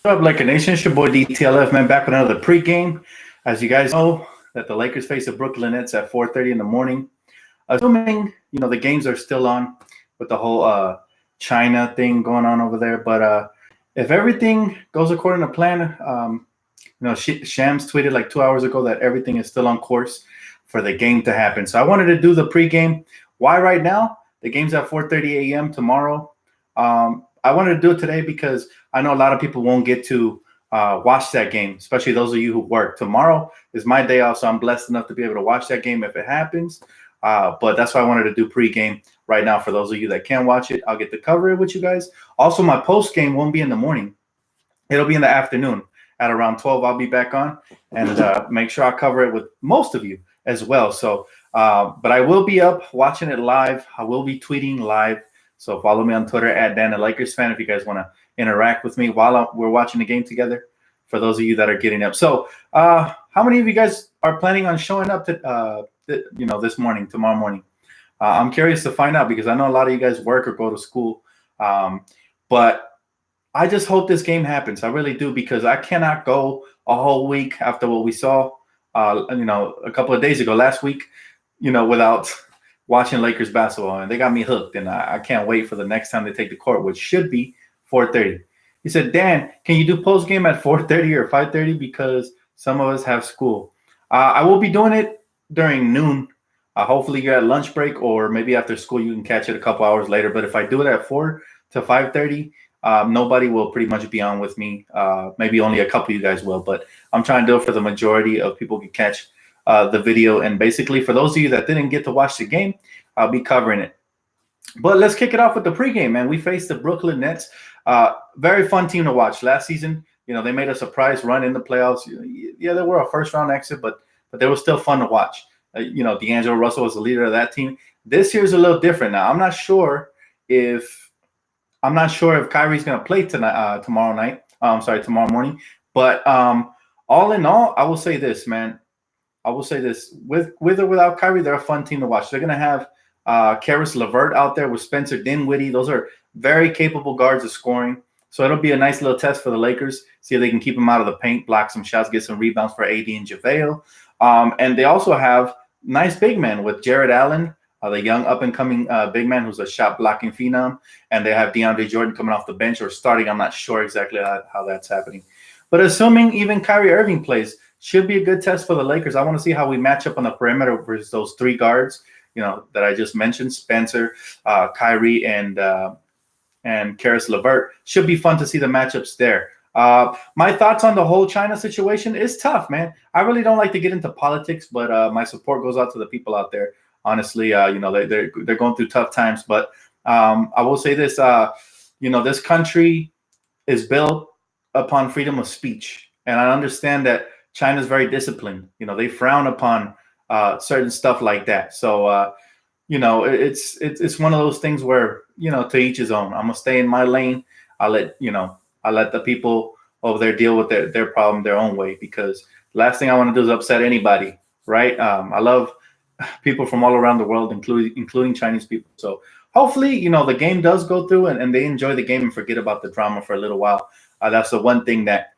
What's up, Laker Nation? It's your boy DTLF, man, back with another pregame. As you guys know, that the Lakers face the Brooklyn Nets at 4:30 in the morning. Assuming, the games are still on with the whole China thing going on over there. But if everything goes according to plan, Shams tweeted like 2 hours ago that everything is still on course for the game to happen. So I wanted to do the pregame. Why right now? The game's at 4:30 a.m. tomorrow. I wanted to do it today because I know a lot of people won't get to watch that game, especially those of you who work. Tomorrow is my day off, so I'm blessed enough to be able to watch that game if it happens. But that's why I wanted to do pregame right now for those of you that can watch it. I'll get to cover it with you guys. Also, my post game won't be in the morning. It'll be in the afternoon at around 12. I'll be back on and make sure I cover it with most of you as well. So, but I will be up watching it live. I will be tweeting live. So follow me on Twitter at Dan the Lakers fan if you guys want to interact with me while we're watching the game together. For those of you that are getting up, so how many of you guys are planning on showing up to this morning, tomorrow morning? I'm curious to find out because I know a lot of you guys work or go to school, but I just hope this game happens. I really do because I cannot go a whole week after what we saw, a couple of days ago, last week, without watching Lakers basketball, and they got me hooked, and I can't wait for the next time they take the court, which should be 4:30. He said, Dan, can you do post game at 4:30 or 5:30 because some of us have school? I will be doing it during noon. Hopefully you're at lunch break, or maybe after school you can catch it a couple hours later. But if I do it at 4 to 5:30, nobody will pretty much be on with me. Maybe only a couple of you guys will, but I'm trying to do it for the majority of people who can catch the video. And basically, for those of you that didn't get to watch the game, I'll be covering it. But let's kick it off with the pregame, man. We faced the Brooklyn Nets. Very fun team to watch. Last season, they made a surprise run in the playoffs. Yeah, they were a first-round exit, but they were still fun to watch. D'Angelo Russell was the leader of that team. This year's a little different now. I'm not sure if Kyrie's going to play tonight, tomorrow morning. But all in all, I will say this, man. With or without Kyrie, they're a fun team to watch. They're going to have Karis LeVert out there with Spencer Dinwiddie. Those are very capable guards of scoring. So it'll be a nice little test for the Lakers. See if they can keep them out of the paint, block some shots, get some rebounds for AD and JaVale. And they also have nice big men with Jared Allen, the young up-and-coming big man who's a shot-blocking phenom. And they have DeAndre Jordan coming off the bench or starting. I'm not sure exactly how that's happening. But assuming even Kyrie Irving plays, should be a good test for the Lakers. I want to see how we match up on the perimeter versus those three guards, that I just mentioned, Spencer, Kyrie, and Karis LeVert. Should be fun to see the matchups there. My thoughts on the whole China situation is tough, man. I really don't like to get into politics, but my support goes out to the people out there. Honestly, they're going through tough times. But I will say this, this country is built upon freedom of speech. And I understand that China's very disciplined. They frown upon certain stuff like that. So, it's one of those things where, to each his own. I'm gonna stay in my lane. I let the people over there deal with their problem their own way, because the last thing I want to do is upset anybody, right? I love people from all around the world, including Chinese people. So hopefully, the game does go through and they enjoy the game and forget about the drama for a little while. That's the one thing that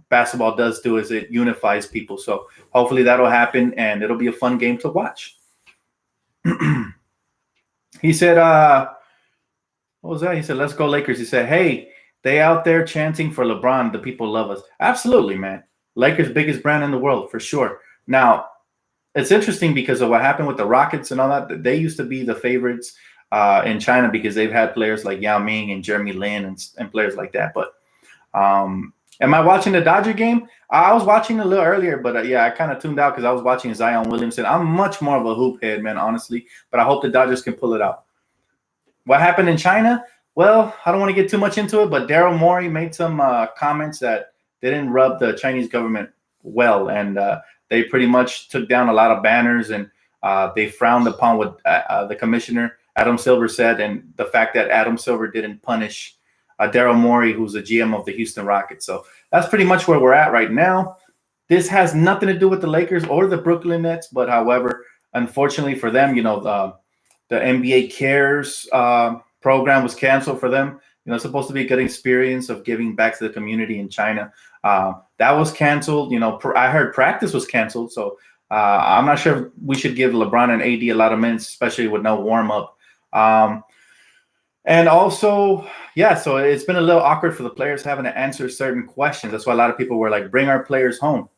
basketball does do, is it unifies people. So hopefully that'll happen and it'll be a fun game to watch. He said, what was that? He said, let's go Lakers. He said, hey, they out there chanting for LeBron. The people love us. Absolutely, man. Lakers biggest brand in the world for sure. Now, it's interesting because of what happened with the Rockets and all that. They used to be the favorites in China because they've had players like Yao Ming and Jeremy Lin and players like that. But am I watching the Dodger game? I was watching a little earlier, but I kind of tuned out because I was watching Zion Williamson. I'm much more of a hoop head, man, honestly. But I hope the Dodgers can pull it out. What happened in China? Well, I don't want to get too much into it, but Daryl Morey made some comments that didn't rub the Chinese government well, and they pretty much took down a lot of banners, and they frowned upon what the commissioner, Adam Silver, said, and the fact that Adam Silver didn't punish Daryl Morey, who's the GM of the Houston Rockets. So that's pretty much where we're at right now. This has nothing to do with the Lakers or the Brooklyn Nets, but however, unfortunately for them, the NBA Cares program was canceled for them. It's supposed to be a good experience of giving back to the community in China. That was canceled. I heard practice was canceled, so I'm not sure if we should give LeBron and AD a lot of minutes, especially with no warm up. And also, yeah, so it's been a little awkward for the players having to answer certain questions. That's why a lot of people were like, "Bring our players home."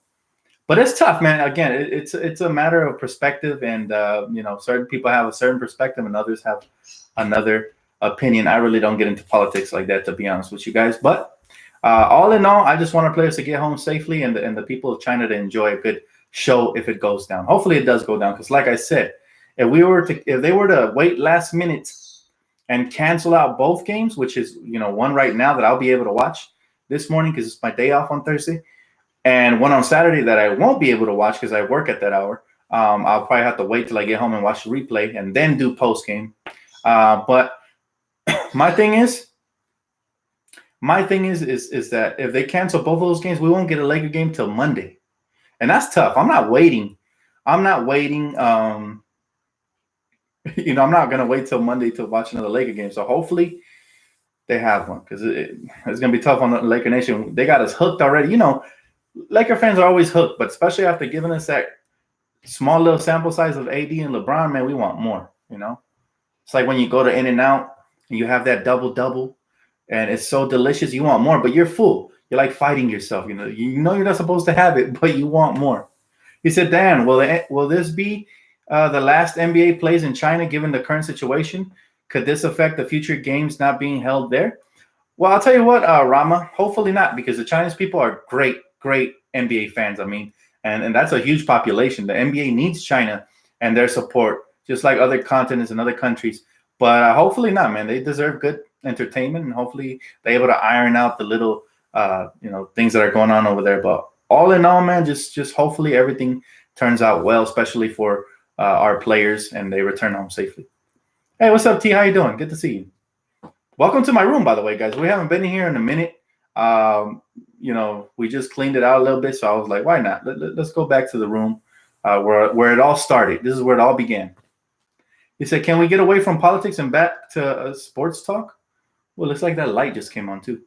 But it's tough, man. Again, it's a matter of perspective, and certain people have a certain perspective, and others have another opinion. I really don't get into politics like that, to be honest with you guys. But all in all, I just want our players to get home safely, and the people of China to enjoy a good show if it goes down. Hopefully, it does go down, because like I said, if they were to wait last minute and cancel out both games, which is one right now that I'll be able to watch this morning because it's my day off on Thursday, and one on Saturday that I won't be able to watch because I work at that hour. I'll probably have to wait till I get home and watch the replay and then do post game. But my thing is that if they cancel both of those games, we won't get a Laker game till Monday, and that's tough. I'm not waiting. I'm not gonna wait till Monday to watch another Laker game. So hopefully they have one, because it's gonna be tough on the Laker Nation. They got us hooked already. Laker fans are always hooked, but especially after giving us that small little sample size of AD and LeBron, man, we want more. It's like when you go to In-N-Out and you have that double, and it's so delicious, you want more, but you're full. You're like fighting yourself. You're not supposed to have it, but you want more. He said, Dan, will this be the last NBA plays in China given the current situation? Could this affect the future games not being held there? Well, I'll tell you what, Rama, hopefully not, because the Chinese people are great NBA fans. I mean, and that's a huge population. The NBA needs China and their support, just like other continents and other countries. But hopefully not, man. They deserve good entertainment, and hopefully they're able to iron out the little, things that are going on over there. But all in all, man, just hopefully everything turns out well, especially for our players, and they return home safely. Hey, what's up, T? How you doing? Good to see you. Welcome to my room, by the way, guys. We haven't been here in a minute. We just cleaned it out a little bit, so I was like, why not? Let's go back to the room where it all started. This is where it all began. He said, can we get away from politics and back to sports talk? Well, looks like that light just came on too.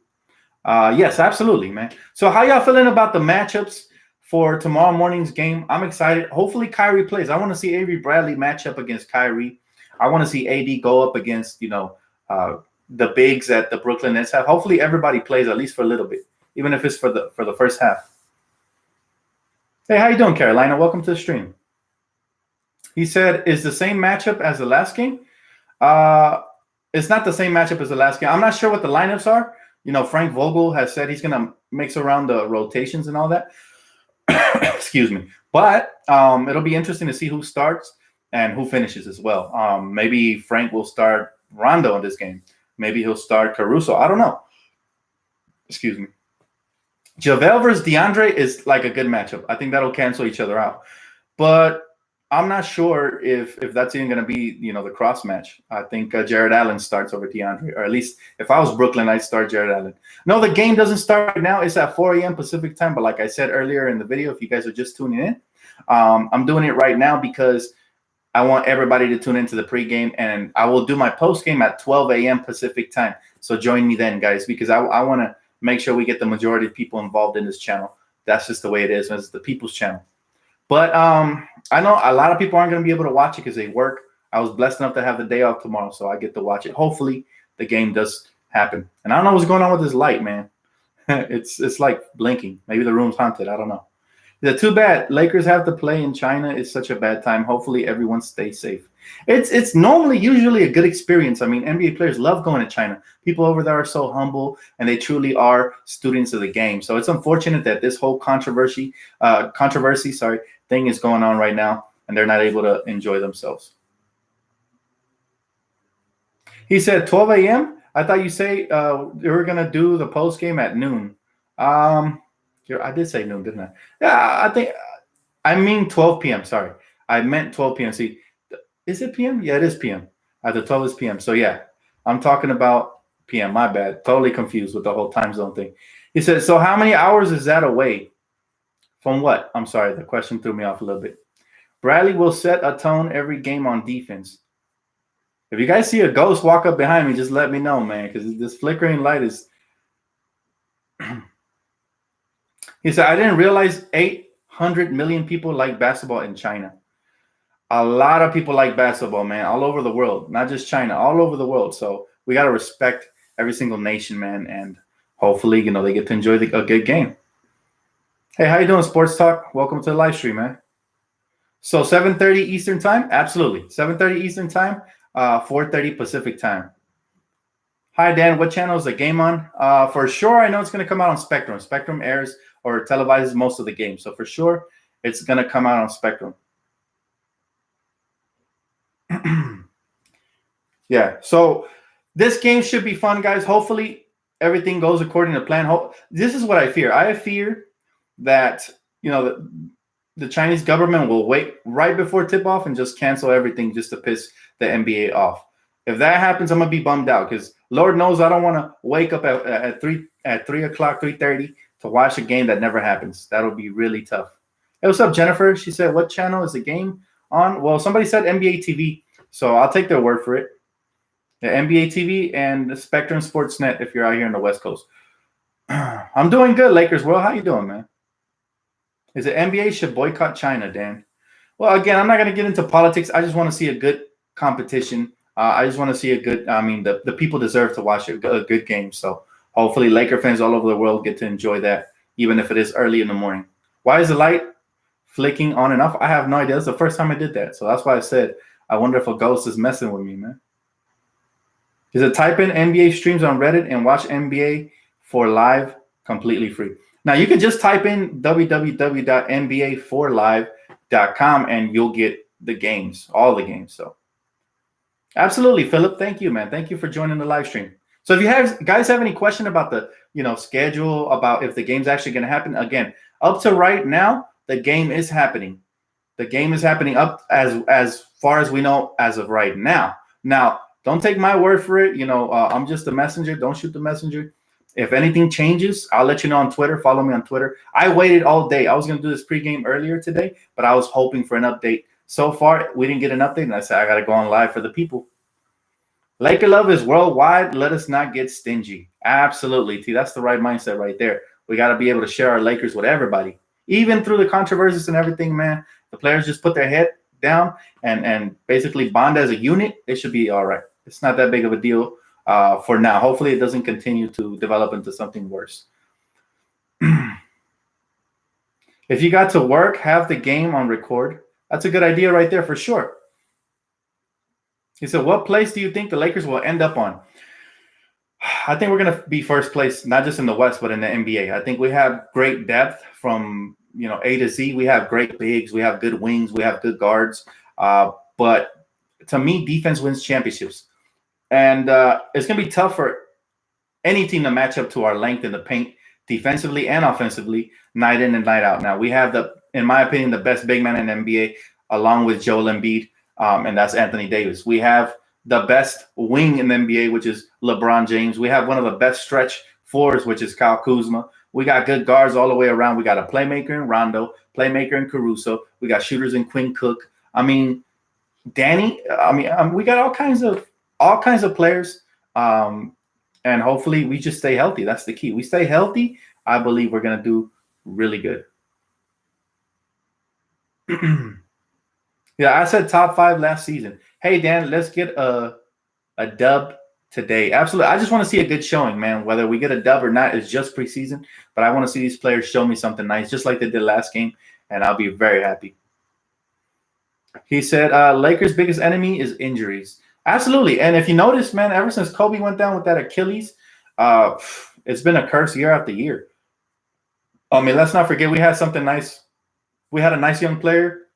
Yes, absolutely, man. So how y'all feeling about the matchups for tomorrow morning's game? I'm excited. Hopefully Kyrie plays. I want to see Avery Bradley match up against Kyrie. I want to see AD go up against, the bigs that the Brooklyn Nets have. Hopefully everybody plays at least for a little bit, even if it's for the first half. Hey, how you doing, Carolina? Welcome to the stream. He said, is the same matchup as the last game? It's not the same matchup as the last game. I'm not sure what the lineups are. Frank Vogel has said he's going to mix around the rotations and all that. Excuse me. But it'll be interesting to see who starts and who finishes as well. Maybe Frank will start Rondo in this game. Maybe he'll start Caruso. I don't know. Excuse me. JaVale versus DeAndre is like a good matchup. I think that'll cancel each other out. But I'm not sure if that's even going to be, the cross match. I think Jared Allen starts over DeAndre, or at least if I was Brooklyn, I'd start Jared Allen. No, the game doesn't start right now. It's at 4 a.m. Pacific time. But like I said earlier in the video, if you guys are just tuning in, I'm doing it right now because I want everybody to tune into the pregame, and I will do my postgame at 12 a.m. Pacific time. So join me then, guys, because I want to make sure we get the majority of people involved in this channel. That's just the way it is. It's the people's channel. But I know a lot of people aren't going to be able to watch it because they work. I was blessed enough to have the day off tomorrow, so I get to watch it. Hopefully the game does happen. And I don't know what's going on with this light, man. It's like blinking. Maybe the room's haunted. I don't know. Too bad. Lakers have to play in China. It's such a bad time. Hopefully everyone stays safe. It's normally usually a good experience. I mean, NBA players love going to China. People over there are so humble, and they truly are students of the game. So it's unfortunate that this whole controversy thing is going on right now, and they're not able to enjoy themselves. He said 12 a.m. I thought you say they were going to do the post game at noon. I did say noon, didn't I? Yeah, I mean 12 p.m. Sorry. I meant 12 p.m. See, is it p.m.? Yeah, it is p.m. After 12 is p.m. So, yeah, I'm talking about p.m. My bad. Totally confused with the whole time zone thing. He said, so how many hours is that away? From what? I'm sorry. The question threw me off a little bit. Bradley will set a tone every game on defense. If you guys see a ghost walk up behind me, just let me know, man, because this flickering light is. He said, I didn't realize 800 million people like basketball in China. A lot of people like basketball, man, all over the world, not just China, all over the world. So we got to respect every single nation, man, and hopefully, they get to enjoy a good game. Hey, how you doing, Sports Talk? Welcome to the live stream, man. So 7:30 Eastern time? Absolutely. 7:30 Eastern time, 4:30 Pacific time. Hi, Dan. What channel is the game on? For sure, I know it's going to come out on Spectrum. Spectrum airs or televises most of the games. So for sure, it's going to come out on Spectrum. Yeah. So this game should be fun, guys. Hopefully, everything goes according to plan. This is what I fear. I fear that, the Chinese government will wait right before tip-off and just cancel everything just to piss the NBA off. If that happens, I'm gonna be bummed out because Lord knows I don't want to wake up at 3 o'clock, 3:30 to watch a game that never happens. That'll be really tough. Hey, what's up, Jennifer? She said, "What channel is the game on?" Well, somebody said NBA TV, so I'll take their word for it. The NBA TV and the Spectrum Sportsnet if you're out here on the West Coast. I'm doing good, Lakers. Well, how you doing, man? Is it NBA should boycott China, Dan? Well, again, I'm not going to get into politics. I just want to see a good competition. I just want to see a good. I mean, the people deserve to watch a good game. So hopefully, Laker fans all over the world get to enjoy that, even if it is early in the morning. Why is the light flicking on and off? I have no idea. That's the first time I did that. So that's why I said I wonder if a ghost is messing with me, man. Is it type in NBA streams on Reddit and watch NBA for live completely free? Now, you can just type in www.nba4live.com and you'll get the games, all the games. So, absolutely, Philip. Thank you, man. Thank you for joining the live stream. So, if you guys have any question about the schedule, about if the game's actually going to happen, again, up to right now, the game is happening. The game is happening up as far as we know as of right now. Now, don't take my word for it. I'm just a messenger. Don't shoot the messenger. If anything changes, I'll let you know on Twitter. Follow me on Twitter. I waited all day. I was going to do this pregame earlier today, but I was hoping for an update. So far, we didn't get an update, and I said, I got to go on live for the people. Laker love is worldwide. Let us not get stingy. Absolutely, T. That's the right mindset right there. We got to be able to share our Lakers with everybody. Even through the controversies and everything, man, the players just put their head down and basically bond as a unit. It should be all right. It's not that big of a deal. For now. Hopefully it doesn't continue to develop into something worse. If you got to work, have the game on record. That's a good idea right there for sure. He said, what place do you think the Lakers will end up on? I think we're going to be first place, not just in the West, but in the NBA. I think we have great depth from, A to Z. We have great bigs. We have good wings. We have good guards. But to me, defense wins championships. And it's going to be tough for any team to match up to our length in the paint, defensively and offensively, night in and night out. Now, we have, in my opinion, the best big man in the NBA, along with Joel Embiid, and that's Anthony Davis. We have the best wing in the NBA, which is LeBron James. We have one of the best stretch fours, which is Kyle Kuzma. We got good guards all the way around. We got a playmaker in Rondo, playmaker in Caruso. We got shooters in Quinn Cook. I mean, Danny. We got all kinds of players, and hopefully we just stay healthy. That's the key. We stay healthy. I believe we're going to do really good. Yeah, I said top 5 last season. Hey, Dan, let's get a dub today. Absolutely. I just want to see a good showing, man. Whether we get a dub or not is just preseason, but I want to see these players show me something nice, just like they did last game, and I'll be very happy. He said, Lakers' biggest enemy is injuries. Absolutely. And if you notice, man, ever since Kobe went down with that Achilles, it's been a curse year after year. I mean, let's not forget we had something nice. We had a nice young player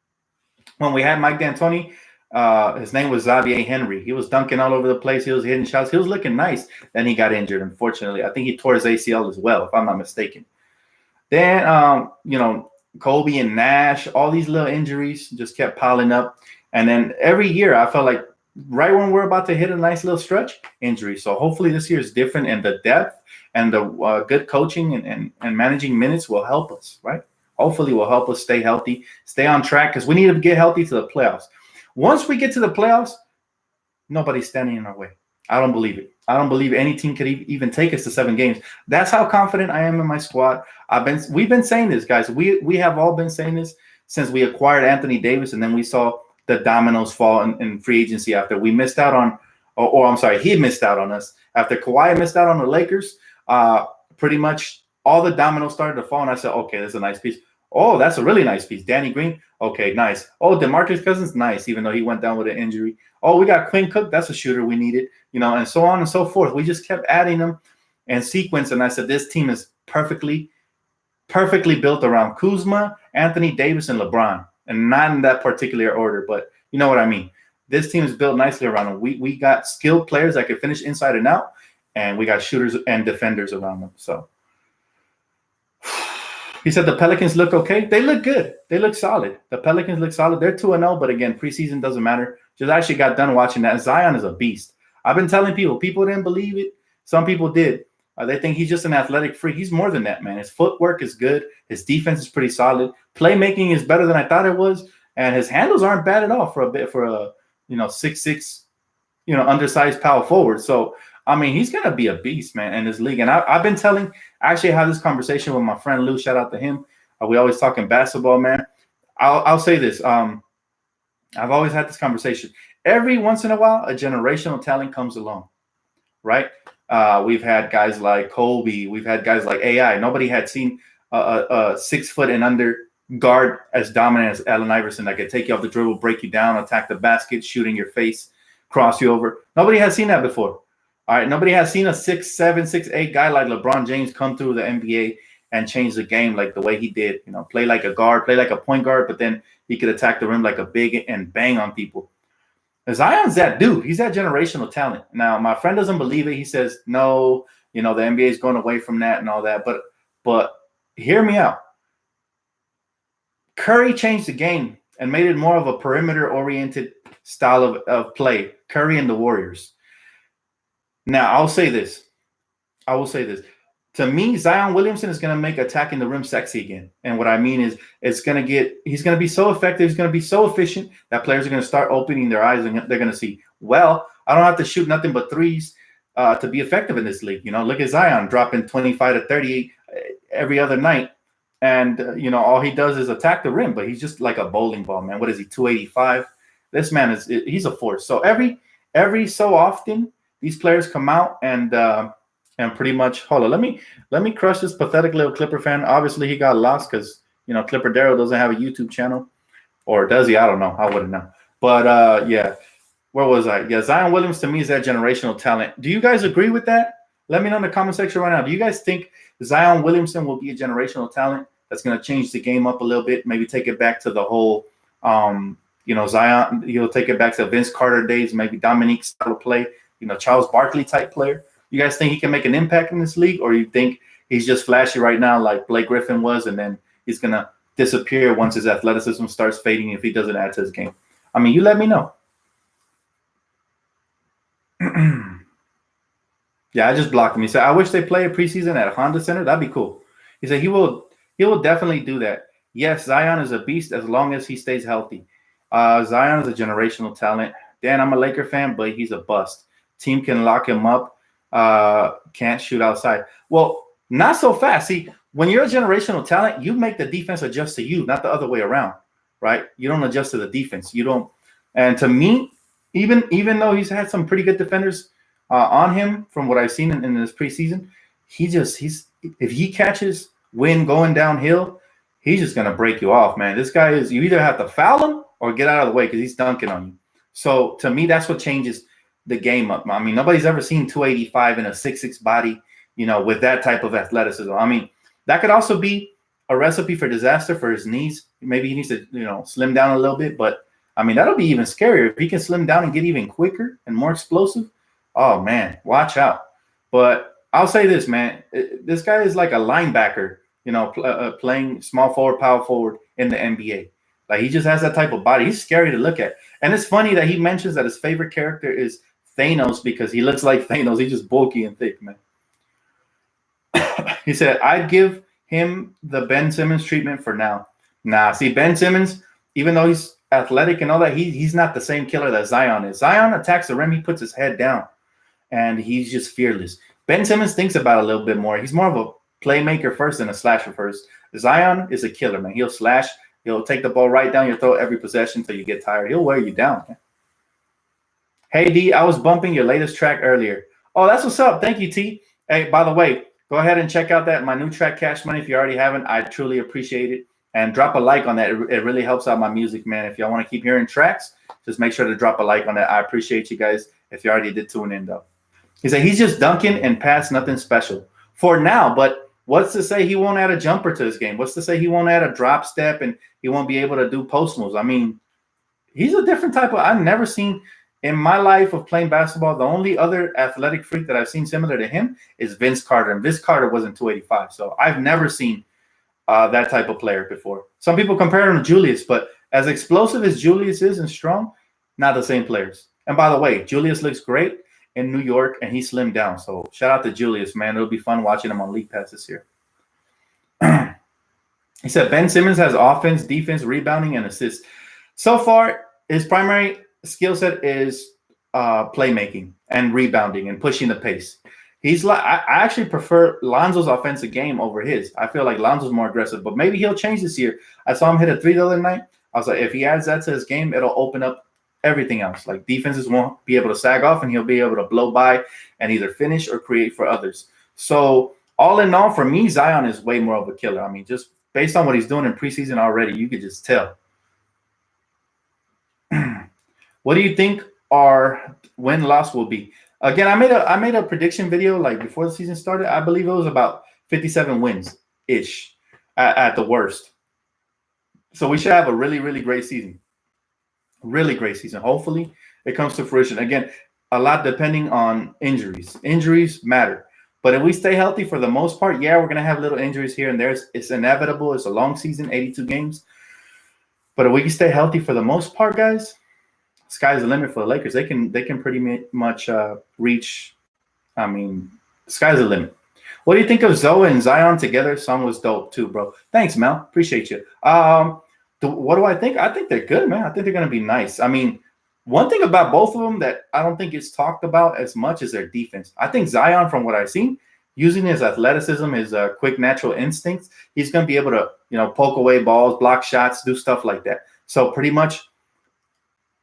when we had Mike D'Antoni. His name was Xavier Henry. He was dunking all over the place. He was hitting shots. He was looking nice. Then he got injured, unfortunately. I think he tore his ACL as well, if I'm not mistaken. Then, Kobe and Nash, all these little injuries just kept piling up. And then every year I felt like right when we're about to hit a nice little stretch, injury. So hopefully this year is different, and the depth and the good coaching and managing minutes will help us, right? Hopefully will help us stay healthy, stay on track, because we need to get healthy to the playoffs. Once we get to the playoffs, nobody's standing in our way. I don't believe it. I don't believe any team could even take us to 7 games. That's how confident I am in my squad. We've been saying this, guys. We have all been saying this since we acquired Anthony Davis, and then we saw the dominoes fall in free agency after we missed out on, or I'm sorry, he missed out on us after Kawhi missed out on the Lakers. Pretty much all the dominoes started to fall, and I said, okay, that's a nice piece. Oh, that's a really nice piece. Danny Green, okay, nice. Oh, DeMarcus Cousins, nice, even though he went down with an injury. Oh, we got Quinn Cook, that's a shooter we needed, and so on and so forth. We just kept adding them and sequence, and I said, this team is perfectly built around Kuzma, Anthony Davis, and LeBron, and not in that particular order, but you know what I mean. This team is built nicely around them. We got skilled players that can finish inside and out, and we got shooters and defenders around them. So he said the Pelicans look okay. They look good. They look solid. The Pelicans look solid. They're 2-0, but again, preseason doesn't matter. Just actually got done watching that. Zion is a beast. I've been telling people. People didn't believe it. Some people did. They think he's just an athletic freak. He's more than that, man. His footwork is good. His defense is pretty solid. Playmaking is better than I thought it was, and his handles aren't bad at all for a 6'6", undersized power forward. So I mean, he's gonna be a beast, man, in this league. And I've been telling. Actually, I had this conversation with my friend Lou. Shout out to him. We always talking basketball, man. I'll say this. I've always had this conversation. Every once in a while, a generational talent comes along, right? We've had guys like Kobe. We've had guys like AI. Nobody had seen a 6 foot and under guard as dominant as Allen Iverson that could take you off the dribble, break you down, attack the basket, shoot in your face, cross you over. Nobody has seen that before. All right, nobody has seen a 6'7", 6'8" guy like LeBron James come through the NBA and change the game like the way he did. Play like a guard, play like a point guard, but then he could attack the rim like a big and bang on people. Zion's that dude. He's that generational talent. Now, my friend doesn't believe it. He says, no, the NBA is going away from that and all that. But hear me out. Curry changed the game and made it more of a perimeter-oriented style of play. Curry and the Warriors. Now, I will say this. To me, Zion Williamson is going to make attacking the rim sexy again. And what I mean is he's going to be so effective, he's going to be so efficient that players are going to start opening their eyes and they're going to see, well, I don't have to shoot nothing but threes to be effective in this league. Look at Zion dropping 25 to 38 every other night. And, all he does is attack the rim, but he's just like a bowling ball, man. What is he, 285? This man he's a force. So every so often, these players come out and pretty much, hold on, let me crush this pathetic little Clipper fan. Obviously, he got lost because, Clipper Darrow doesn't have a YouTube channel. Or does he? I don't know. I wouldn't know. But, yeah, where was I? Yeah, Zion Williams to me is that generational talent. Do you guys agree with that? Let me know in the comment section right now. Do you guys think Zion Williamson will be a generational talent that's going to change the game up a little bit, maybe take it back to the whole, Zion, he'll take it back to Vince Carter days, maybe Dominique style of play, Charles Barkley type player? You guys think he can make an impact in this league, or you think he's just flashy right now like Blake Griffin was, and then he's going to disappear once his athleticism starts fading if he doesn't add to his game? I mean, you let me know. Yeah, I just blocked him. He said, I wish they play a preseason at Honda Center. That'd be cool. He said he will definitely do that. Yes, Zion is a beast as long as he stays healthy. Zion is a generational talent. Dan, I'm a Laker fan, but he's a bust. Team can lock him up. Can't shoot outside. Well, not so fast. See, when you're a generational talent, you make the defense adjust to you, not the other way around, right? You don't adjust to the defense. You don't. And to me, even though he's had some pretty good defenders on him from what I've seen in this preseason, if he catches wind going downhill, he's just gonna break you off, man. This guy you either have to foul him or get out of the way because he's dunking on you. So to me, that's what changes the game up. I mean, nobody's ever seen 285 in a 6'6" body, with that type of athleticism. I mean, that could also be a recipe for disaster for his knees. Maybe he needs to, slim down a little bit. But I mean, that'll be even scarier if he can slim down and get even quicker and more explosive. Oh man, watch out. But I'll say this, man, this guy is like a linebacker, playing small forward, power forward in the NBA. Like, he just has that type of body. He's scary to look at. And it's funny that he mentions that his favorite character is Thanos because he looks like Thanos. He's just bulky and thick, man. He said, I'd give him the Ben Simmons treatment for now. Nah, see, Ben Simmons, even though he's athletic and all that, he's not the same killer that Zion is. Zion attacks the rim, he puts his head down, and he's just fearless. Ben Simmons thinks about it a little bit more. He's more of a playmaker first and a slasher first. Zion is a killer, man. He'll slash. He'll take the ball right down your throat every possession until you get tired. He'll wear you down, man. Hey, D, I was bumping your latest track earlier. Oh, that's what's up. Thank you, T. Hey, by the way, go ahead and check out my new track, Cash Money, if you already haven't. I truly appreciate it. And drop a like on that. It really helps out my music, man. If y'all want to keep hearing tracks, just make sure to drop a like on that. I appreciate you guys if you already did tune in, though. He said he's just dunking and pass, nothing special for now. But what's to say he won't add a jumper to his game? What's to say he won't add a drop step and he won't be able to do post moves? I mean, he's a different type of – I've never seen in my life of playing basketball, the only other athletic freak that I've seen similar to him is Vince Carter. And Vince Carter wasn't 285. So I've never seen that type of player before. Some people compare him to Julius, but as explosive as Julius is and strong, not the same players. And by the way, Julius looks great in New York, and he slimmed down. So shout out to Julius, man. It'll be fun watching him on League Pass this year. He said Ben Simmons has offense, defense, rebounding, and assists. So far, his primary skill set is playmaking and rebounding and pushing the pace. He's like, I actually prefer Lonzo's offensive game over his. I feel like Lonzo's more aggressive, but maybe he'll change this year. I saw him hit a 3 the other night. I was like, if he adds that to his game, it'll open up everything else. Like defenses won't be able to sag off, and he'll be able to blow by and either finish or create for others. So all in all, for me, Zion is way more of a killer. I mean, just based on what he's doing in preseason already, you could just tell. What do you think our win-loss will be? Again, I made a prediction video like before the season started. I believe it was about 57 wins-ish at the worst. So we should have a really, really great season. Really great season. Hopefully it comes to fruition. Again, a lot depending on injuries. Injuries matter. But if we stay healthy for the most part, yeah, we're going to have little injuries here and there. It's inevitable. It's a long season, 82 games. But if we can stay healthy for the most part, guys, sky's the limit for the Lakers. They can pretty much reach. I mean, sky's the limit. What do you think of Zoe and Zion together? Song was dope too, bro. Thanks, Mel. Appreciate you. What do I think? I think they're good, man. I think they're going to be nice. I mean, one thing about both of them that I don't think is talked about as much is their defense. I think Zion, from what I've seen, using his athleticism, his quick natural instincts, he's going to be able to, poke away balls, block shots, do stuff like that. So pretty much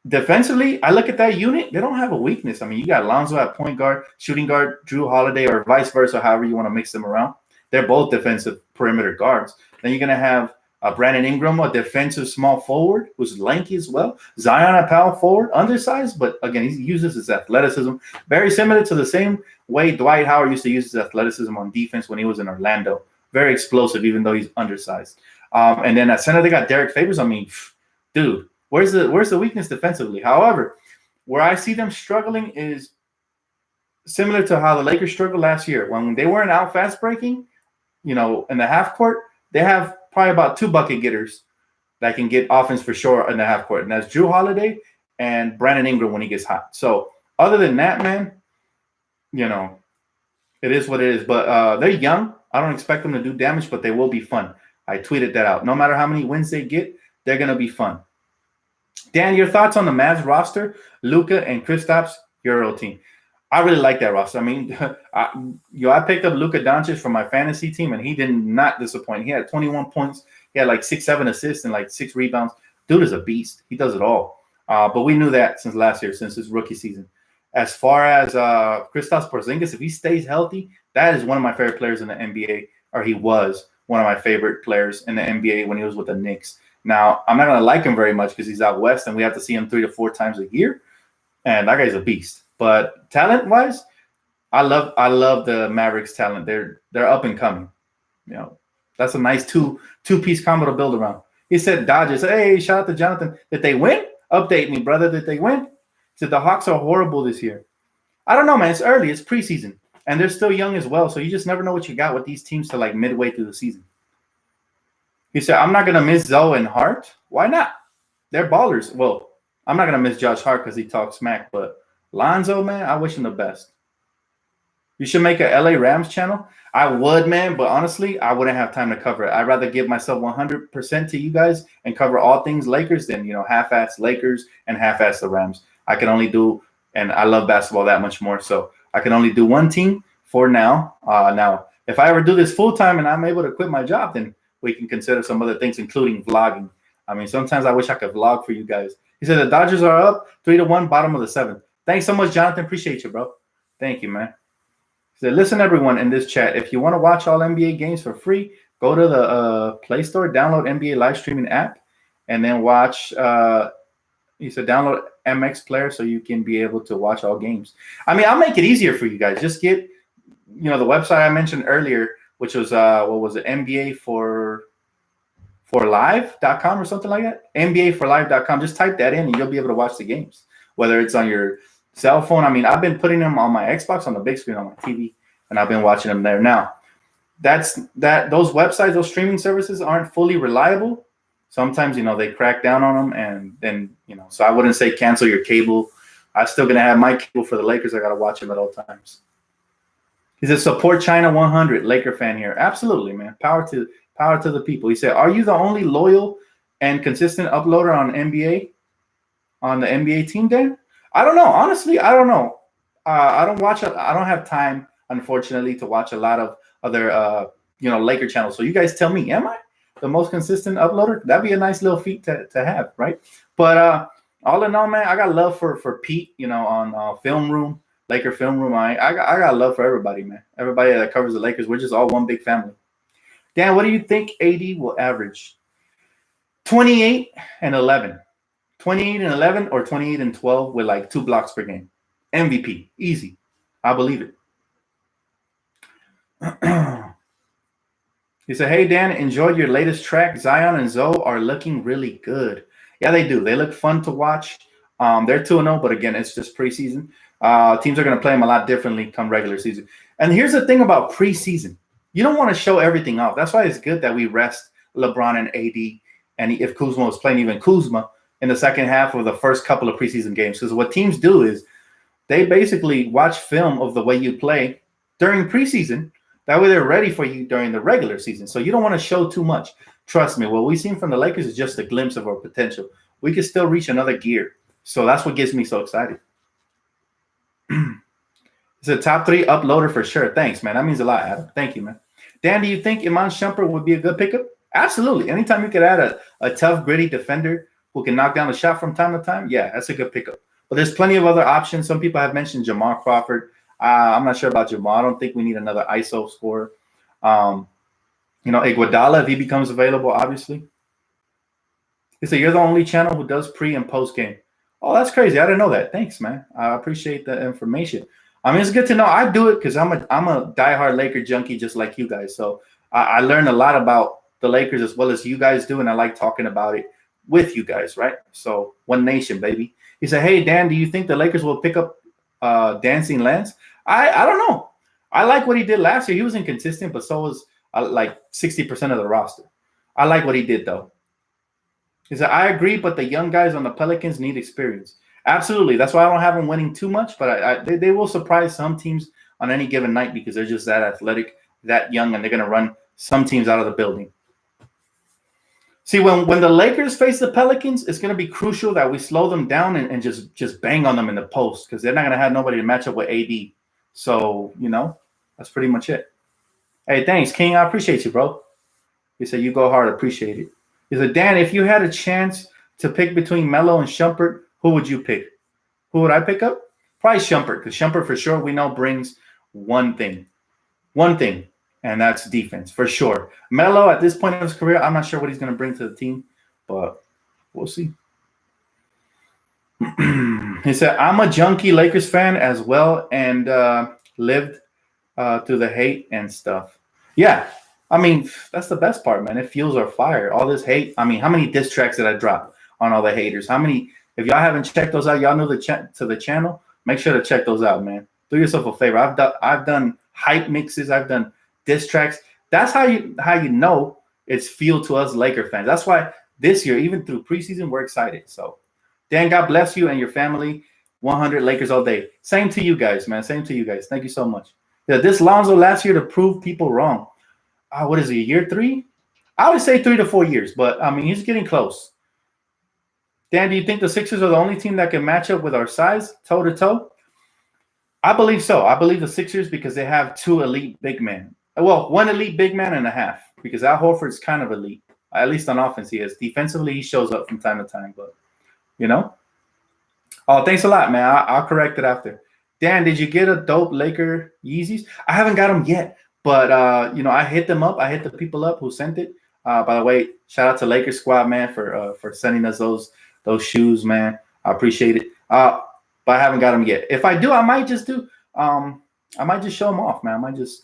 defensively, I look at that unit, they don't have a weakness. I mean, you got Lonzo at point guard, shooting guard, Drew Holiday, or vice versa, however you want to mix them around. They're both defensive perimeter guards. Then you're going to have Brandon Ingram, a defensive small forward who's lanky as well. Zion, a power forward, undersized, but again, he uses his athleticism. Very similar to the same way Dwight Howard used to use his athleticism on defense when he was in Orlando. Very explosive, even though he's undersized. And then at center, they got Derek Favors. I mean, dude, where's the weakness defensively? However, where I see them struggling is similar to how the Lakers struggled last year. When they weren't out fast breaking, in the half court, they have probably about 2 bucket getters that can get offense for sure in the half court. And that's Drew Holiday and Brandon Ingram when he gets hot. So other than that, man, it is what it is. But they're young. I don't expect them to do damage, but they will be fun. I tweeted that out. No matter how many wins they get, they're going to be fun. Dan, your thoughts on the Mavs roster, Luka and Kristaps Euro team? I really like that roster. I mean, I picked up Luka Doncic for my fantasy team, and he did not disappoint. He had 21 points. He had like 6-7 assists and like 6 rebounds. Dude is a beast. He does it all. But we knew that since last year, since his rookie season. As far as Kristaps Porzingis, if he stays healthy, that is one of my favorite players in the NBA, or he was one of my favorite players in the NBA when he was with the Knicks. Now, I'm not going to like him very much because he's out west, and we have to see him 3 to 4 times a year. And that guy's a beast. But talent-wise, I love the Mavericks' talent. They're up and coming. That's a nice two-piece combo to build around. He said Dodgers. Hey, shout out to Jonathan. Did they win? Update me, brother. Did they win? He said the Hawks are horrible this year. I don't know, man. It's early. It's preseason. And they're still young as well. So you just never know what you got with these teams till like midway through the season. He said, I'm not going to miss Zoe and Hart. Why not? They're ballers. Well, I'm not going to miss Josh Hart because he talks smack, but Lonzo, man, I wish him the best. You should make a LA Rams channel. I would, man, but honestly, I wouldn't have time to cover it. I'd rather give myself 100% to you guys and cover all things Lakers than, half-ass Lakers and half-ass the Rams. I can only do, and I love basketball that much more, so I can only do one team for now. Now, if I ever do this full-time and I'm able to quit my job, then we can consider some other things, including vlogging. I mean, sometimes I wish I could vlog for you guys. He said the Dodgers are up 3-1, bottom of the 7th. Thanks so much, Jonathan. Appreciate you, bro. Thank you, man. So listen, everyone in this chat, if you want to watch all NBA games for free, go to the Play Store, download NBA live streaming app, and then watch. He said download MX Player so you can be able to watch all games. I mean, I'll make it easier for you guys. Just get, the website I mentioned earlier, which was what was it, NBA for live.com or something like that. NBA for live.com. Just type that in and you'll be able to watch the games, whether it's on your cell phone. I mean, I've been putting them on my Xbox on the big screen on my TV, and I've been watching them there. Now, those websites, those streaming services aren't fully reliable. Sometimes, they crack down on them, and then, so I wouldn't say cancel your cable. I'm still going to have my cable for the Lakers. I got to watch them at all times. He says, support China 100, Laker fan here. Absolutely, man. Power to the people. He said, are you the only loyal and consistent uploader on the NBA team, Dan? I don't know. Honestly, I don't know. I don't have time, unfortunately, to watch a lot of other, Laker channels. So you guys tell me, am I the most consistent uploader? That'd be a nice little feat to have, right? But all in all, man, I got love for Pete, on Film Room, Laker Film Room. I got love for everybody, man. Everybody that covers the Lakers. We're just all one big family. Dan, what do you think AD will average? 28 and 11. 28 and 11 or 28 and 12 with like 2 blocks per game. MVP. Easy. I believe it. He said, hey, Dan, enjoyed your latest track. Zion and Zoe are looking really good. Yeah, they do. They look fun to watch. They're 2-0, but again, it's just preseason. Teams are going to play them a lot differently come regular season. And here's the thing about preseason. You don't want to show everything off. That's why it's good that we rest LeBron and AD. And if Kuzma was playing, even Kuzma, in the second half of the first couple of preseason games. Because what teams do is they basically watch film of the way you play during preseason. That way they're ready for you during the regular season. So you don't want to show too much. Trust me, what we've seen from the Lakers is just a glimpse of our potential. We could still reach another gear. So that's what gets me so excited. It's a top 3 uploader for sure. Thanks, man. That means a lot, Adam. Thank you, man. Dan, do you think Iman Shumpert would be a good pickup? Absolutely. Anytime you could add a tough, gritty defender who can knock down a shot from time to time, yeah, that's a good pickup. But there's plenty of other options. Some people have mentioned Jamal Crawford. I'm not sure about Jamal. I don't think we need another ISO scorer. Iguodala, if he becomes available, obviously. He said, you're the only channel who does pre and post game. Oh, that's crazy. I didn't know that. Thanks, man. I appreciate the information. I mean, it's good to know. I do it because I'm a diehard Laker junkie just like you guys. So I learned a lot about the Lakers as well as you guys do, and I like talking about it with you guys, right? So one nation, baby. He said, hey, Dan, do you think the Lakers will pick up Dancing Lance? I don't know. I like what he did last year. He was inconsistent, but so was like 60% of the roster. I like what he did, though. He said, I agree, but the young guys on the Pelicans need experience. Absolutely. That's why I don't have them winning too much, but they will surprise some teams on any given night because they're just that athletic, that young, and they're going to run some teams out of the building. See, when the Lakers face the Pelicans, it's going to be crucial that we slow them down and just bang on them in the post because they're not going to have nobody to match up with AD. So, that's pretty much it. Hey, thanks, King. I appreciate you, bro. He said, you go hard. Appreciate it. He said, Dan, if you had a chance to pick between Melo and Shumpert, who would you pick? Who would I pick up? Probably Shumpert, because Shumpert for sure we know brings one thing, and that's defense for sure. Melo at this point in his career, I'm not sure what he's going to bring to the team, but we'll see. He said, I'm a junkie Lakers fan as well and lived through the hate and stuff. Yeah, I mean, that's the best part, man. It fuels our fire. All this hate. I mean, how many diss tracks did I drop on all the haters? How many? If y'all haven't checked those out, y'all know to the channel. Make sure to check those out, man. Do yourself a favor. I've done hype mixes. I've done diss tracks. That's how you know it's fuel to us Laker fans. That's why this year, even through preseason, we're excited. So, Dan, God bless you and your family. 100 Lakers all day. Same to you guys, man. Same to you guys. Thank you so much. Yeah, this Lonzo last year to prove people wrong. What is he, year 3? I would say 3 to 4 years, but I mean, he's getting close. Dan, do you think the Sixers are the only team that can match up with our size toe to toe? I believe so. I believe the Sixers because they have 2 elite big men. Well, 1 elite big man and a half because Al Horford's kind of elite. At least on offense, he is. Defensively, he shows up from time to time, but you know. Oh, thanks a lot, man. I'll correct it after. Dan, did you get a dope Laker Yeezys? I haven't got them yet, but I hit them up. I hit the people up who sent it. By the way, shout out to Lakers squad, man, for sending us those shoes, man. I appreciate it. But I haven't got them yet. If I do, I might just do. I might just show them off, man. I might just,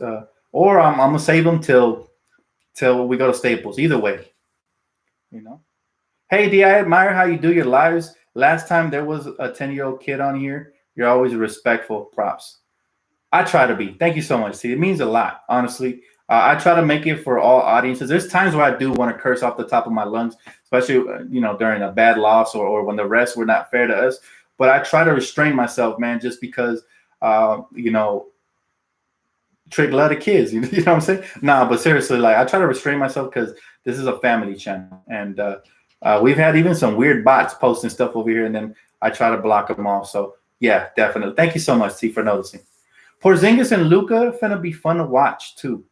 or I'm gonna save them till we go to Staples. Either way, Hey, D, I admire how you do your lives. Last time there was a 10-year-old kid on here. You're always respectful. Props. I try to be. Thank you so much. See, it means a lot, honestly. I try to make it for all audiences. There's times where I do want to curse off the top of my lungs, especially during a bad loss or when the refs were not fair to us. But I try to restrain myself, man, just because Trick love the kids. You know what I'm saying? Nah, but seriously, like I try to restrain myself because this is a family channel, and we've had even some weird bots posting stuff over here, and then I try to block them off. So yeah, definitely. Thank you so much, T, for noticing. Porzingis and Luka finna be fun to watch too.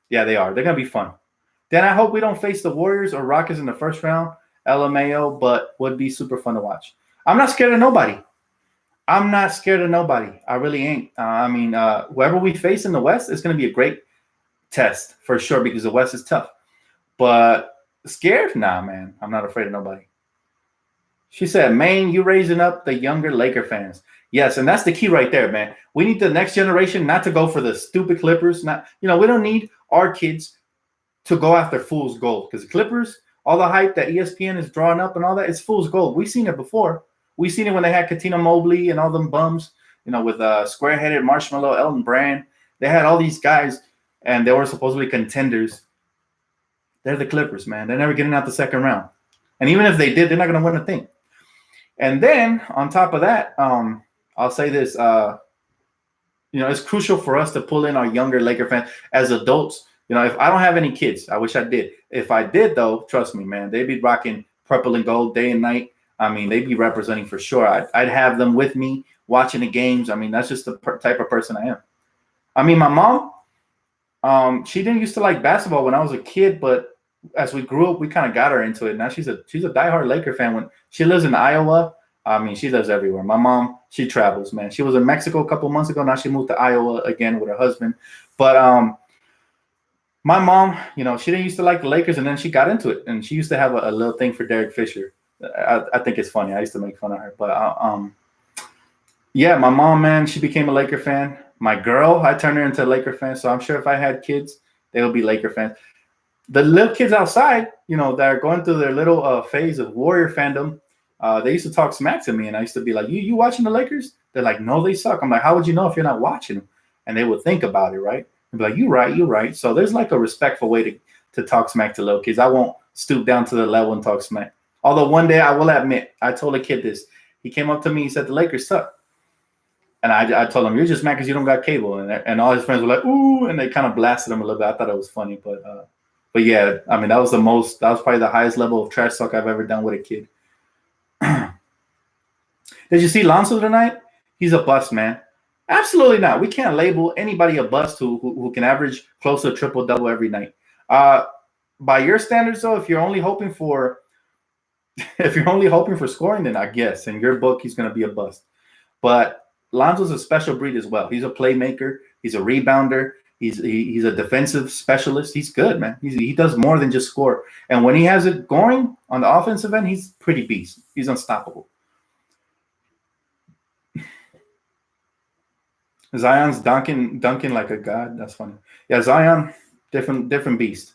Yeah, they are. They're gonna be fun. Then I hope we don't face the Warriors or Rockets in the first round. LMAO, but would be super fun to watch. I'm not scared of nobody. I'm not scared of nobody. I really ain't. Whoever we face in the West is going to be a great test for sure because the West is tough. But scared? Nah, man. I'm not afraid of nobody. She said, "Man, you raising up the younger Laker fans." Yes, and that's the key right there, man. We need the next generation not to go for the stupid Clippers. We don't need our kids to go after fool's gold because the Clippers, all the hype that ESPN is drawing up and all that, it's fool's gold. We've seen it before. We've seen it when they had Katina Mobley and all them bums, with square-headed Marshmallow, Elton Brand. They had all these guys, and they were supposedly contenders. They're the Clippers, man. They're never getting out the second round. And even if they did, they're not going to win a thing. And then, on top of that, I'll say this. It's crucial for us to pull in our younger Laker fans as adults. If I don't have any kids, I wish I did. If I did, though, trust me, man, they'd be rocking purple and gold day and night. They'd be representing for sure. I'd have them with me watching the games. That's just the type of person I am. My mom, she didn't used to like basketball when I was a kid, but as we grew up, we kind of got her into it. Now she's a diehard Laker fan. When she lives in Iowa, she lives everywhere. My mom, she travels, man. She was in Mexico a couple months ago. Now she moved to Iowa again with her husband. But my mom, she didn't used to like the Lakers, and then she got into it, and she used to have a little thing for Derek Fisher. I think it's funny. I used to make fun of her, but my mom, man, she became a Laker fan. My girl, I turned her into a Laker fan. So I'm sure if I had kids, they would be Laker fans. The little kids outside, that are going through their little phase of Warrior fandom, they used to talk smack to me, and I used to be like, "You watching the Lakers?" They're like, "No, they suck." I'm like, "How would you know if you're not watching them?" And they would think about it, right? And be like, "You right." So there's like a respectful way to talk smack to little kids. I won't stoop down to the level and talk smack. Although one day I will admit, I told a kid this. He came up to me and said, "The Lakers suck." And I told him, "You're just mad because you don't got cable." And all his friends were like, "Ooh," and they kind of blasted him a little bit. I thought it was funny. But yeah, that was probably the highest level of trash talk I've ever done with a kid. Did you see Lonzo tonight? He's a bust, man. Absolutely not. We can't label anybody a bust who can average close to a triple-double every night. By your standards, though, if you're only hoping for scoring, then I guess in your book he's going to be a bust. But Lonzo's a special breed as well. He's a playmaker. He's a rebounder. He's a defensive specialist. He's good, man. He does more than just score. And when he has it going on the offensive end, he's pretty beast. He's unstoppable. Zion's dunking like a god. That's funny. Yeah, Zion, different beast.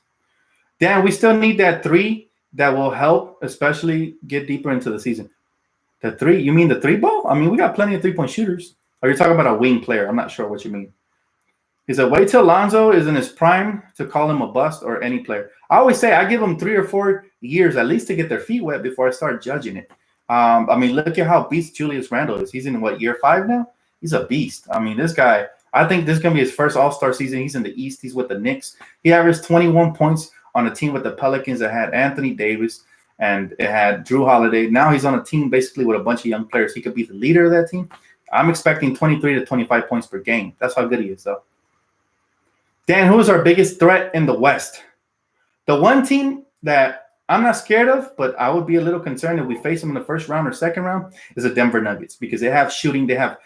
Dan, we still need that 3 that will help, especially get deeper into the season. The 3? You mean the 3 ball? We got plenty of 3-point shooters. Or you're talking about a wing player? I'm not sure what you mean. He said, "Wait till Lonzo is in his prime to call him a bust or any player." I always say I give him 3 or 4 years at least to get their feet wet before I start judging it. Look at how beast Julius Randle is. He's in year 5 now? He's a beast. This guy, I think this is going to be his first All-Star season. He's in the East. He's with the Knicks. He averaged 21 points on a team with the Pelicans that had Anthony Davis and it had Drew Holiday. Now he's on a team basically with a bunch of young players. He could be the leader of that team. I'm expecting 23 to 25 points per game. That's how good he is, though. Dan, who is our biggest threat in the West? The one team that I'm not scared of, but I would be a little concerned if we face them in the first round or second round is the Denver Nuggets because they have shooting. They have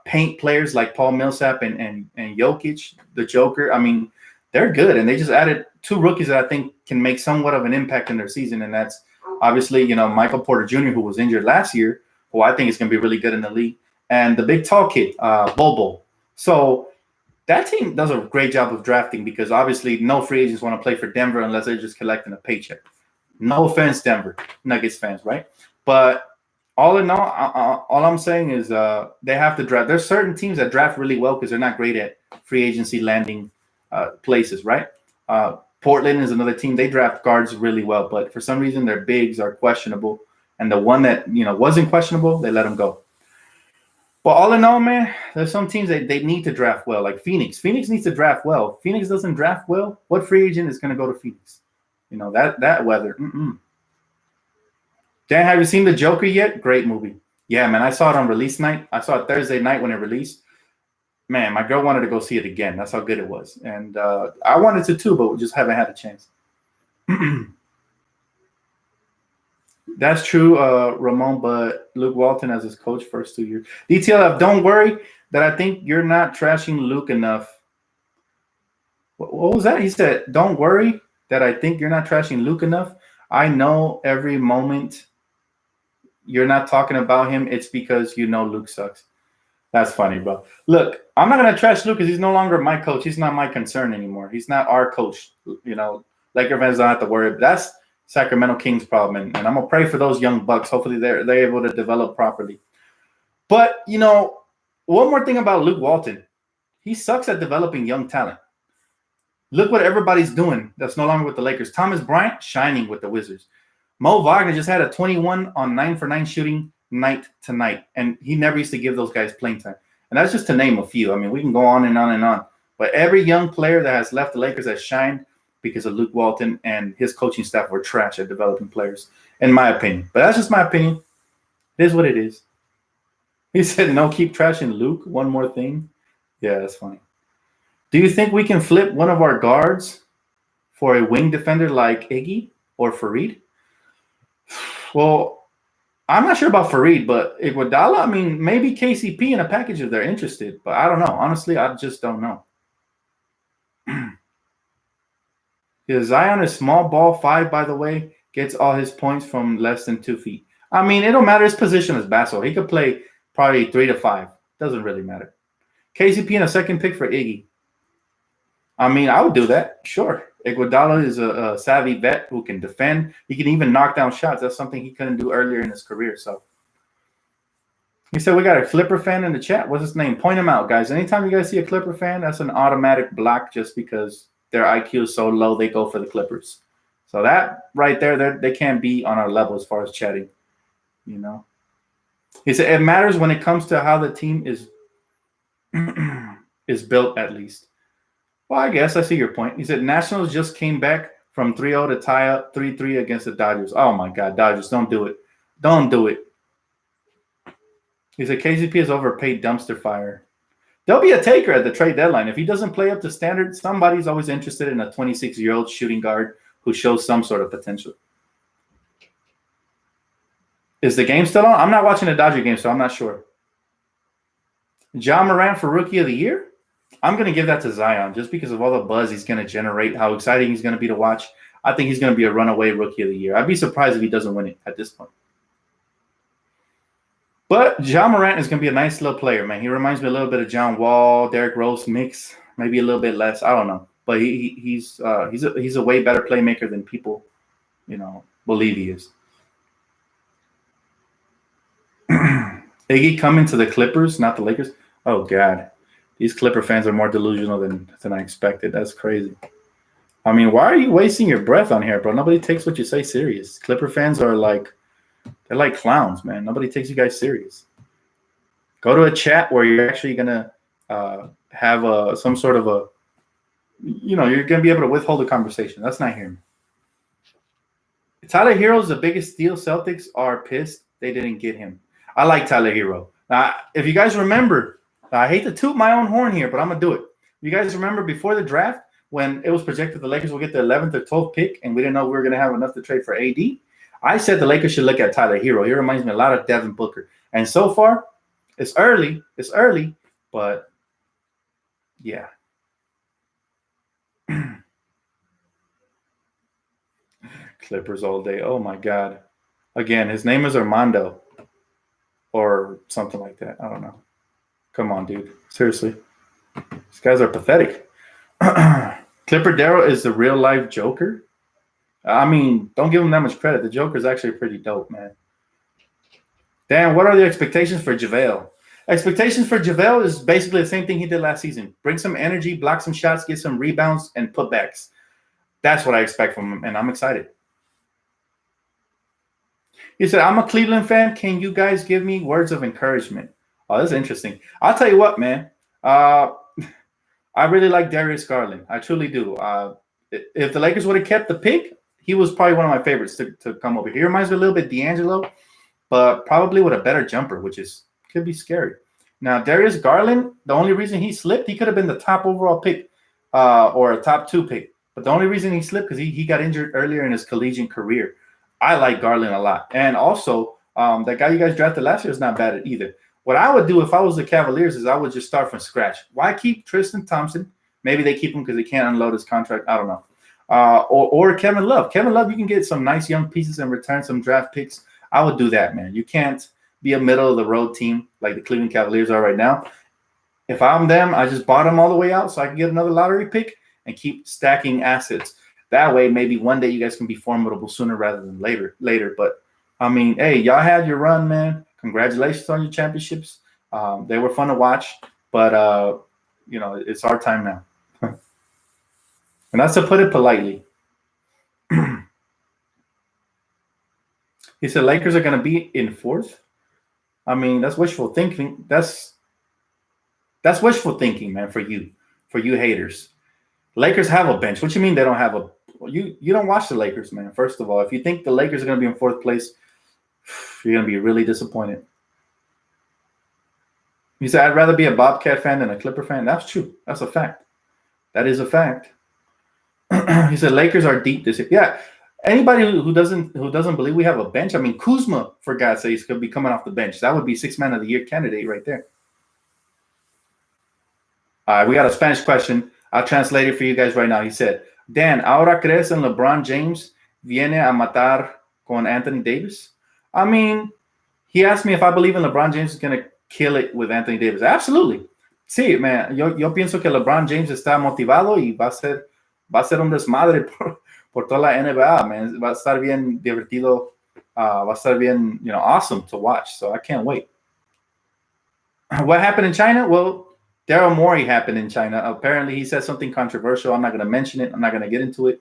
paint players like Paul Millsap and Jokic, the Joker. I mean, they're good, and they just added 2 rookies that I think can make somewhat of an impact in their season, and that's obviously, Michael Porter Jr., who was injured last year, who I think is going to be really good in the league, and the big tall kid, Bobo. So that team does a great job of drafting because obviously no free agents want to play for Denver unless they're just collecting a paycheck. No offense, Denver Nuggets fans, right? But all in all I'm saying is they have to draft. There's certain teams that draft really well because they're not great at free agency landing places, right? Portland is another team. They draft guards really well, but for some reason their bigs are questionable. And the one that wasn't questionable, they let them go. But all in all, man, there's some teams that they need to draft well, like Phoenix. Phoenix needs to draft well. Phoenix doesn't draft well. What free agent is going to go to Phoenix? That weather. Dan, have you seen The Joker yet? Great movie. Yeah, man, I saw it on release night. I saw it Thursday night when it released. Man, my girl wanted to go see it again. That's how good it was. And I wanted to too, but we just haven't had a chance. That's true, Ramon, but Luke Walton as his coach first 2 years. DTLF, don't worry that I think you're not trashing Luke enough. What was that? He said, don't worry that I think you're not trashing Luke enough. I know every moment you're not talking about him, it's because Luke sucks. That's funny, bro. Look, I'm not going to trash Luke because he's no longer my coach. He's not my concern anymore. He's not our coach. Laker fans don't have to worry. That's Sacramento Kings problem, and I'm gonna pray for those young bucks. Hopefully, they're able to develop properly. But one more thing about Luke Walton, he sucks at developing young talent. Look what everybody's doing that's no longer with the Lakers. Thomas Bryant shining with the Wizards. Mo Wagner just had a 21 on 9 for 9 shooting night to night, and he never used to give those guys playing time. And that's just to name a few. I mean, we can go on and on and on. But every young player that has left the Lakers has shined because of Luke Walton, and his coaching staff were trash at developing players, in my opinion. But that's just my opinion. It is what it is. He said, no, keep trashing Luke. One more thing. Yeah, that's funny. Do you think we can flip one of our guards for a wing defender like Iggy or Fareed? Well, I'm not sure about Fareed, but Iguodala, I mean, maybe KCP in a package if they're interested. But I don't know. Honestly, I just don't know. Because Zion is small ball 5, by the way, gets all his points from less than 2 feet. I mean, it don't matter. His position is basketball. He could play probably 3 to 5. Doesn't really matter. KCP and a second pick for Iggy. I mean, I would do that. Sure. Iguodala is a savvy vet who can defend. He can even knock down shots. That's something he couldn't do earlier in his career. So he said we got a Clipper fan in the chat. What's his name? Point him out, guys. Anytime you guys see a Clipper fan, that's an automatic block just because their IQ is so low, they go for the Clippers. So that right there, they can't be on our level as far as chatting, He said it matters when it comes to how the team is built, at least. Well, I guess I see your point. He said Nationals just came back from 3-0 to tie up 3-3 against the Dodgers. Oh, my God, Dodgers, don't do it. Don't do it. He said KCP is overpaid dumpster fire. There'll be a taker at the trade deadline. If he doesn't play up to standard, somebody's always interested in a 26-year-old shooting guard who shows some sort of potential. Is the game still on? I'm not watching the Dodger game, so I'm not sure. Ja Morant for Rookie of the Year? I'm going to give that to Zion just because of all the buzz he's going to generate, how exciting he's going to be to watch. I think he's going to be a runaway Rookie of the Year. I'd be surprised if he doesn't win it at this point. But Ja Morant is going to be a nice little player, man. He reminds me a little bit of John Wall, Derrick Rose mix, maybe a little bit less. I don't know. But he's a way better playmaker than people, believe he is. Iggy coming to the Clippers, not the Lakers. Oh, God. These Clipper fans are more delusional than I expected. That's crazy. I mean, why are you wasting your breath on here, bro? Nobody takes what you say serious. Clipper fans are they're like clowns, man. Nobody takes you guys serious. Go to a chat where you're actually going to have some sort of a, you're going to be able to withhold the conversation. That's not hearing me. Tyler Hero's the biggest steal. Celtics are pissed they didn't get him. I like Tyler Hero. Now, if you guys remember, I hate to toot my own horn here, but I'm going to do it. You guys remember before the draft when it was projected the Lakers will get the 11th or 12th pick and we didn't know we were going to have enough to trade for AD? I said the Lakers should look at Tyler Hero. He reminds me a lot of Devin Booker. And so far, it's early, but yeah. Clippers all day. Oh my God. Again, his name is Armando or something like that. I don't know. Come on, dude. Seriously. These guys are pathetic. Clipper Darrow is the real life Joker. I mean, don't give him that much credit. The Joker is actually pretty dope, man. Dan, what are the expectations for JaVale? Expectations for JaVale is basically the same thing he did last season. Bring some energy, block some shots, get some rebounds, and putbacks. That's what I expect from him, and I'm excited. He said, I'm a Cleveland fan. Can you guys give me words of encouragement? Oh, that's interesting. I'll tell you what, man. I really like Darius Garland. I truly do. If the Lakers would have kept the pick, he was probably one of my favorites to come over here. He reminds me a little bit of D'Angelo, but probably with a better jumper, which could be scary. Now, Darius Garland, the only reason he slipped, he could have been the top overall pick or a top 2 pick. But the only reason he slipped because he got injured earlier in his collegiate career. I like Garland a lot. And also, that guy you guys drafted last year is not bad either. What I would do if I was the Cavaliers is I would just start from scratch. Why keep Tristan Thompson? Maybe they keep him because they can't unload his contract. I don't know. Or Kevin Love. Kevin Love, you can get some nice young pieces and return some draft picks. I would do that, man. You can't be a middle-of-the-road team like the Cleveland Cavaliers are right now. If I'm them, I just bought them all the way out so I can get another lottery pick and keep stacking assets. That way, maybe one day you guys can be formidable sooner rather than later. But, I mean, hey, y'all had your run, man. Congratulations on your championships. They were fun to watch. But, it's our time now. And that's to put it politely. He said Lakers are going to be in 4th. I mean, that's wishful thinking. That's wishful thinking, man, for you haters. Lakers have a bench. What you mean they don't have a – you don't watch the Lakers, man, first of all. If you think the Lakers are going to be in 4th place, you're going to be really disappointed. He said, I'd rather be a Bobcat fan than a Clipper fan. That's true. That's a fact. That is a fact. He said Lakers are deep this year. Yeah. Anybody who doesn't believe we have a bench, I mean, Kuzma, for God's sakes, could be coming off the bench. That would be 6th man of the year candidate right there. We got a Spanish question. I'll translate it for you guys right now. He said, Dan, ¿ahora crees en LeBron James viene a matar con Anthony Davis? I mean, he asked me if I believe in LeBron James is going to kill it with Anthony Davis. Absolutely. Sí, man. Yo pienso que LeBron James está motivado y va a ser un desmadre por toda la NBA, man. Va a estar bien divertido. Va a estar bien, awesome to watch. So I can't wait. What happened in China? Well, Daryl Morey happened in China. Apparently, he said something controversial. I'm not going to mention it. I'm not going to get into it.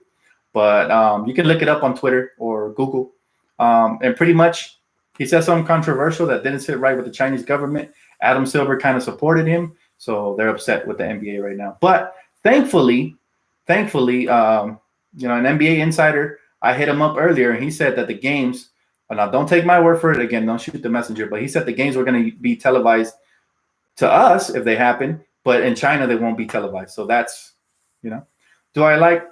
But you can look it up on Twitter or Google. And pretty much, he said something controversial that didn't sit right with the Chinese government. Adam Silver kind of supported him. So they're upset with the NBA right now. But thankfully, an NBA insider, I hit him up earlier, and he said that the games, now don't take my word for it again, don't shoot the messenger, but he said the games were going to be televised to us if they happen, but in China they won't be televised. So that's, Do I like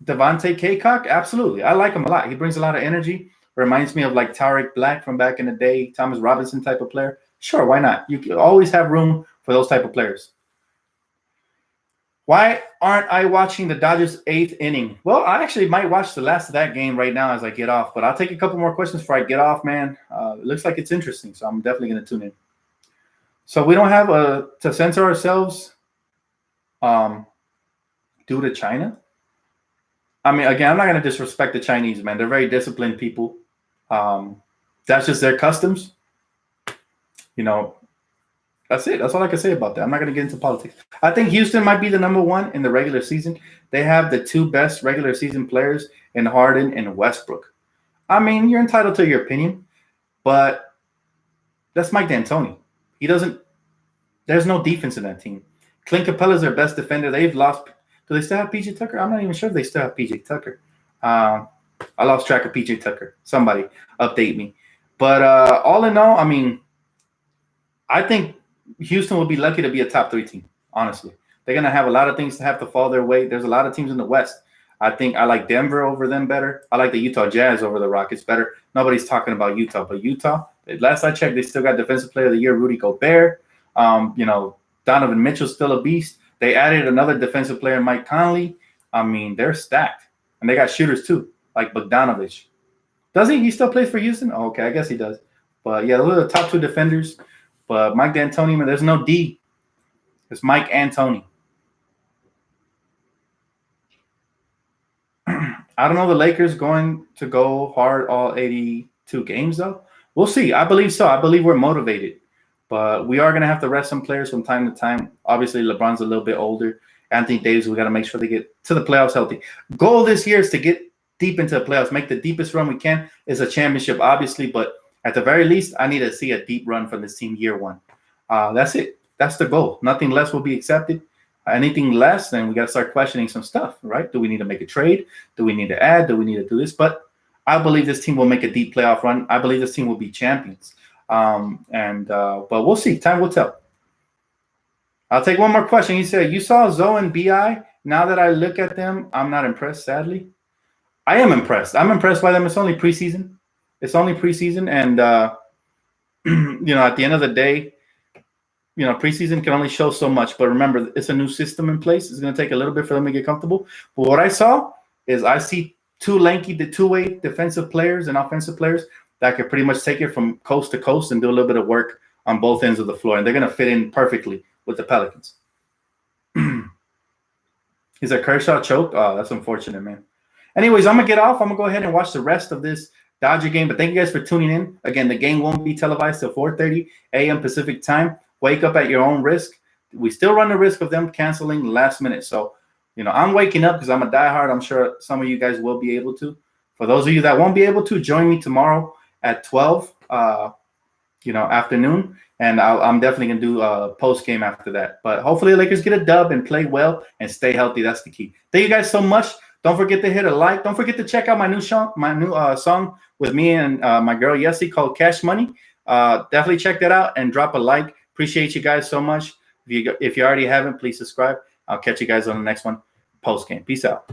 Devontae Kaycock? Absolutely. I like him a lot. He brings a lot of energy. Reminds me of like Tariq Black from back in the day, Thomas Robinson type of player. Sure, why not? You always have room for those type of players. Why aren't I watching the Dodgers 8th inning? Well, I actually might watch the last of that game right now as I get off, but I'll take a couple more questions before I get off, man. It looks like it's interesting, so I'm definitely going to tune in. So we don't have to censor ourselves due to China. I mean, again, I'm not going to disrespect the Chinese, man. They're very disciplined people. That's just their customs. That's it. That's all I can say about that. I'm not going to get into politics. I think Houston might be the number 1 in the regular season. They have the 2 best regular season players in Harden and Westbrook. I mean, you're entitled to your opinion, but that's Mike D'Antoni. There's no defense in that team. Clint Capella's their best defender. They've lost. Do they still have PJ Tucker? I'm not even sure if they still have PJ Tucker. I lost track of PJ Tucker. Somebody update me. But all in all, I mean, I think Houston will be lucky to be a top 3 team, honestly. They're going to have a lot of things to have to fall their way. There's a lot of teams in the West. I think I like Denver over them better. I like the Utah Jazz over the Rockets better. Nobody's talking about Utah, but Utah, last I checked, they still got Defensive Player of the Year, Rudy Gobert. Donovan Mitchell's still a beast. They added another defensive player, Mike Conley. I mean, they're stacked. And they got shooters too, like Bogdanovich. Does he? He still plays for Houston? Oh, okay, I guess he does. But yeah, those are the top 2 defenders. But Mike D'Antoni, man, there's no D. It's Mike Antoni. I don't know the Lakers going to go hard all 82 games, though. We'll see. I believe so. I believe we're motivated. But we are going to have to rest some players from time to time. Obviously, LeBron's a little bit older. Anthony Davis, we got to make sure they get to the playoffs healthy. Goal this year is to get deep into the playoffs, make the deepest run we can. It's a championship, obviously, but at the very least, I need to see a deep run from this team year 1. That's it. That's the goal. Nothing less will be accepted. Anything less, then we got to start questioning some stuff, right? Do we need to make a trade? Do we need to add? Do we need to do this? But I believe this team will make a deep playoff run. I believe this team will be champions. But we'll see. Time will tell. I'll take one more question. He said, you saw Zoe and BI. Now that I look at them, I'm not impressed, sadly. I am impressed. I'm impressed by them. It's only preseason. And, at the end of the day, preseason can only show so much. But remember, it's a new system in place. It's going to take a little bit for them to get comfortable. But what I saw is I see 2 lanky, the 2-way defensive players and offensive players that could pretty much take it from coast to coast and do a little bit of work on both ends of the floor. And they're going to fit in perfectly with the Pelicans. Is a Kershaw choke? Oh, that's unfortunate, man. Anyways, I'm going to get off. I'm going to go ahead and watch the rest of this Dodger game. But thank you guys for tuning in. Again, the game won't be televised till 4:30 a.m. Pacific time. Wake up at your own risk. We still run the risk of them canceling last minute. So, I'm waking up because I'm a diehard. I'm sure some of you guys will be able to. For those of you that won't be able to, join me tomorrow at 12, afternoon. And I'm definitely going to do a post game after that. But hopefully the Lakers get a dub and play well and stay healthy. That's the key. Thank you guys so much. Don't forget to hit a like. Don't forget to check out my new song with me and my girl Yessie called Cash Money. Definitely check that out and drop a like. Appreciate you guys so much. If you already haven't, please subscribe. I'll catch you guys on the next one post game. Peace out.